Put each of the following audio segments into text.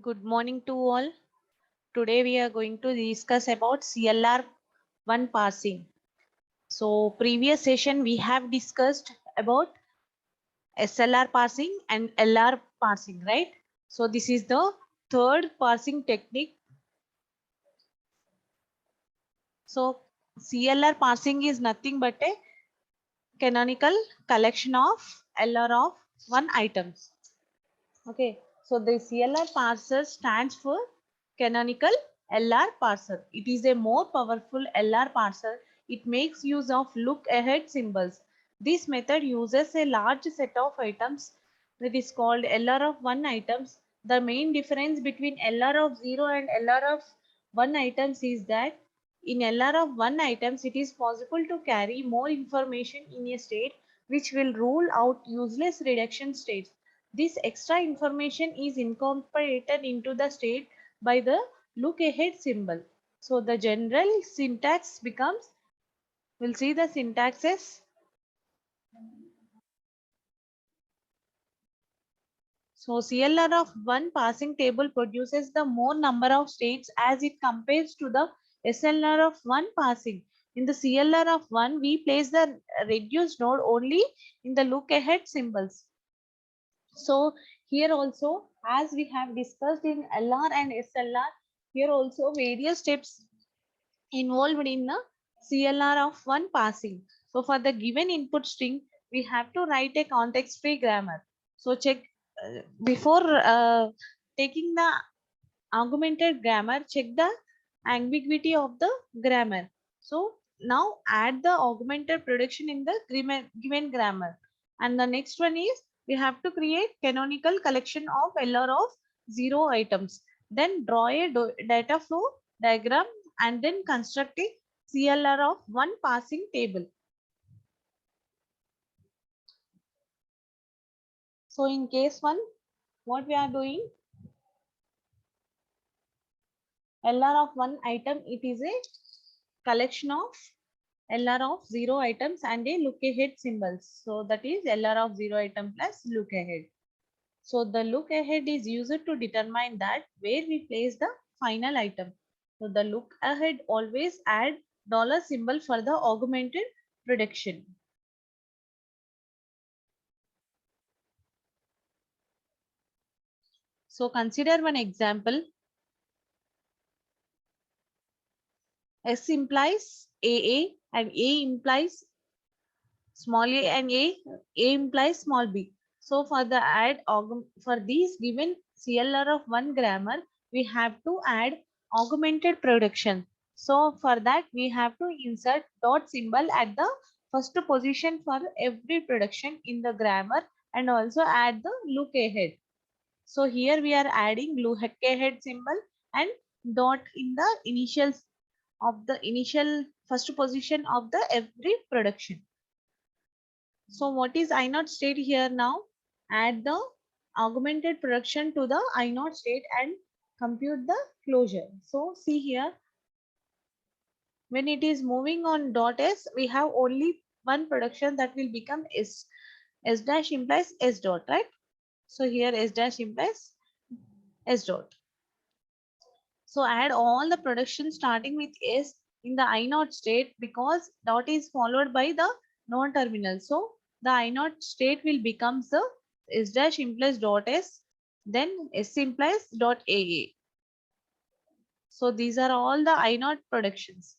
Good morning to all. Today we are going to discuss about CLR1 parsing. So previous session we have discussed about SLR parsing and LR parsing, right? So this is the third parsing technique. So CLR parsing is nothing but a canonical collection of LR of one items. Okay, so the CLR parser stands for canonical LR parser. It is a more powerful LR parser. It makes use of look ahead symbols. This method uses a large set of items that is called LR of 1 items. The main difference between LR of 0 and LR of 1 items is that in LR of 1 items it is possible to carry more information in a state which will rule out useless reduction states. This extra information is incorporated into the state by the look ahead symbol. So the general syntax becomes, we'll see the syntaxes. So CLR of one passing table produces the more number of states as it compares to the SLR of one passing. In the CLR of one, we place the reduced node only in the look ahead symbols. So here also, as we have discussed in LR and SLR, here also various steps involved in the CLR of one passing. So for the given input string, we have to write a context-free grammar. So check before taking the augmented grammar, check the ambiguity of the grammar. So now add the augmented prediction in the given grammar. And the next one is we have to create canonical collection of LR of 0 items. Then draw a data flow diagram and then construct a CLR of one passing table. So in case 1, what we are doing, LR of one item, it is a collection of LR of 0 items and a look ahead symbols. So that is LR of 0 item plus look ahead. So the look ahead is used to determine that where we place the final item. So the look ahead always add dollar symbol for the augmented prediction. So consider one example. S implies AA and A implies small a and A implies small b. So for the for these given CLR of one grammar, we have to add augmented prediction. So for that, we have to insert dot symbol at the first position for every prediction in the grammar and also add the look ahead. So here we are adding look ahead symbol and dot in the initial first position of the every prediction. So what is I0 state here now? Add the augmented prediction to the I0 state and compute the closure. So see here, when it is moving on dot S, we have only one prediction that will become S. S dash implies S dot, right? So here S dash implies S dot. So add all the predictions starting with S in the I0 state because dot is followed by the non-terminal. So the I0 state will become the S dash implies dot S, then S implies dot AA. So these are all the I0 predictions.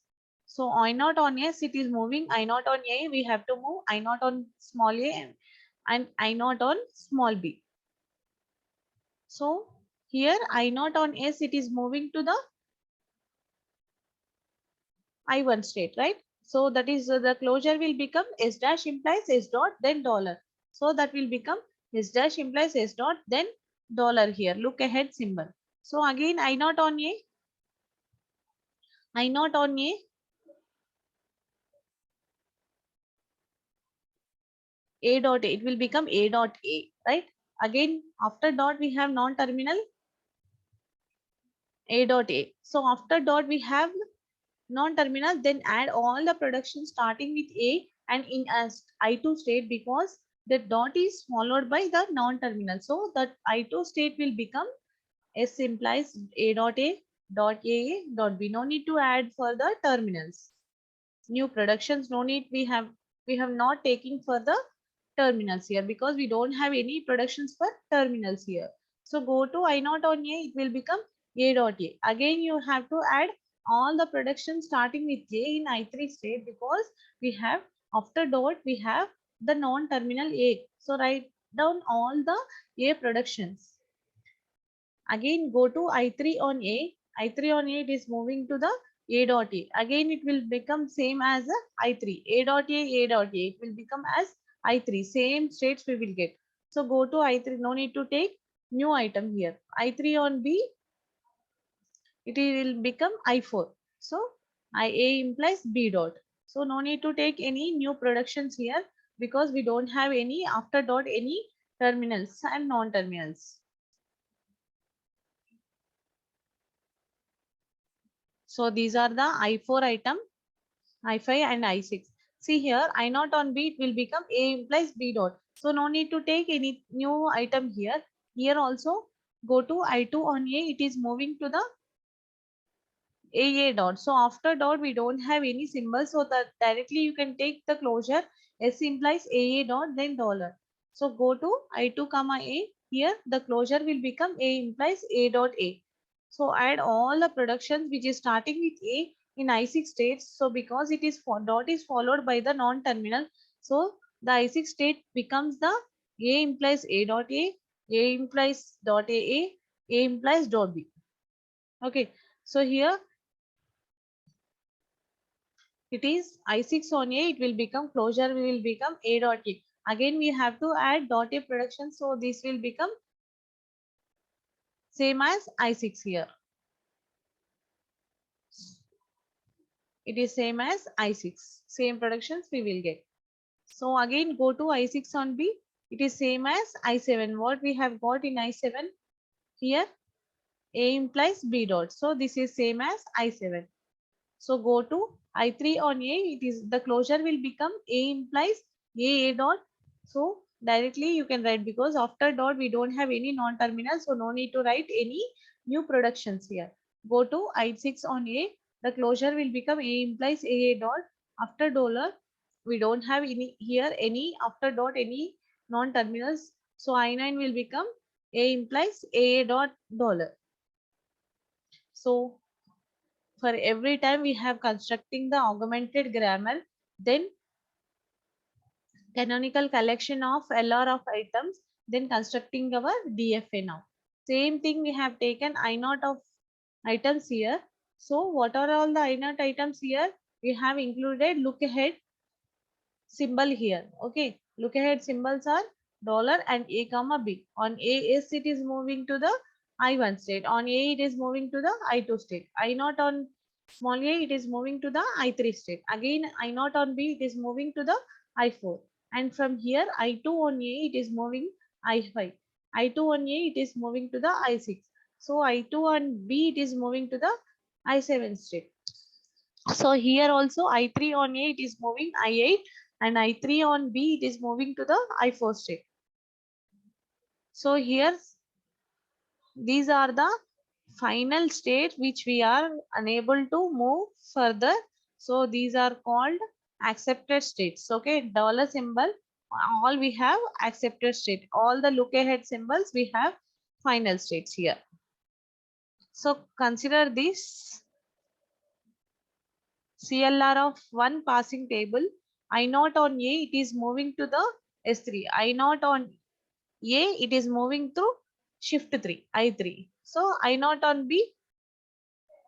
So I0 on S, it is moving. I0 on A, we have to move I0 on small a and I0 on small b. So here I0 on S, it is moving to the I1 state, right? So that is the closure will become S dash implies S dot then dollar. So that will become S dash implies S dot then dollar here. Look ahead symbol. So again I0 on I0 on A dot A. It will become A dot A, right? Again after dot we have non-terminal A dot A. So after dot we have non-terminal, then add all the production starting with A and in as I2 state because the dot is followed by the non-terminal. So that I2 state will become S implies A dot A, dot A, dot B. No need to add for the terminals. New productions, no need. We have not taken for the terminals here because we don't have any productions for terminals here. So go to I naught on A, it will become A dot A. Again, you have to add all the productions starting with A in I3 state because we have after dot we have the non-terminal A. So write down all the A productions. Again, go to I3 on A. I3 on A, it is moving to the A dot A. Again, it will become same as I3. A dot A, A dot A. It will become as I3. Same states we will get. So go to I3. No need to take new item here. I3 on B, it will become I4. So IA implies B dot. So no need to take any new productions here because we don't have any after dot any terminals and non-terminals. So these are the I4 item, I5 and I6. See here, I naught on B, it will become A implies B dot. So no need to take any new item here. Here also go to I2 on A, it is moving to the AA dot. So after dot, we don't have any symbol. So that directly you can take the closure. S implies AA dot, then dollar. So go to I2 comma A. Here the closure will become A implies A dot A. So add all the productions which is starting with A in I6 states. So because it is dot is followed by the non-terminal. So the I6 state becomes the A implies A dot A implies dot A implies dot B. Okay. So here it is I6 on A, it will become closure will become A dot A. Again, we have to add dot A production. So this will become same as I6 here. It is same as I6. Same productions we will get. So again, go to I6 on B. It is same as I7. What we have got in I7 here, A implies B dot. So this is same as I7. So go to I3 on A, it is the closure will become A implies A dot. So directly you can write because after dot we don't have any non-terminal. So no need to write any new productions here. Go to I6 on A, the closure will become A implies A dot. After dollar, we don't have any here any after dot any non-terminals. So I9 will become A implies A dot dollar. So for every time we have constructing the augmented grammar, then canonical collection of LR of items, then constructing our DFA now. Same thing we have taken I naught of items here. So what are all the I naught items here? We have included look ahead symbol here. Okay, look ahead symbols are dollar and A comma B. On AS it is moving to the I1 state. On A it is moving to the I2 state. I naught on small a it is moving to the I3 state. Again I naught on B it is moving to the I4. And from here I2 on A it is moving I5. I2 on A it is moving to the I6. So I2 on B it is moving to the I7 state. So here also I3 on A it is moving I8 and I3 on B it is moving to the I4 state. So here these are the final state which we are unable to move further. So these are called accepted states. Okay, dollar symbol, all we have accepted state. All the look ahead symbols we have final states here. So consider this CLR of one passing table. I naught on A, it is moving to the S3. I naught on A, it is moving to shift 3, I3. So I naught on B,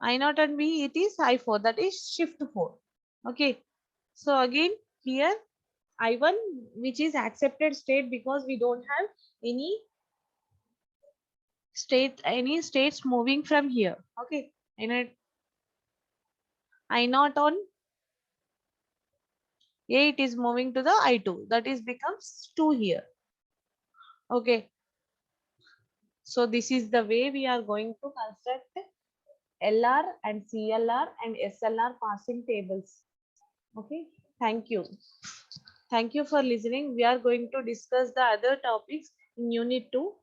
I naught on B, it is I4, that is shift 4. Okay. So again, here I1, which is accepted state because we don't have any states moving from here. Okay. And I naught on A, it is moving to the I2. That is becomes 2 here. Okay. So this is the way we are going to construct LR and CLR and SLR passing tables. Okay. Thank you. Thank you for listening. We are going to discuss the other topics in Unit 2.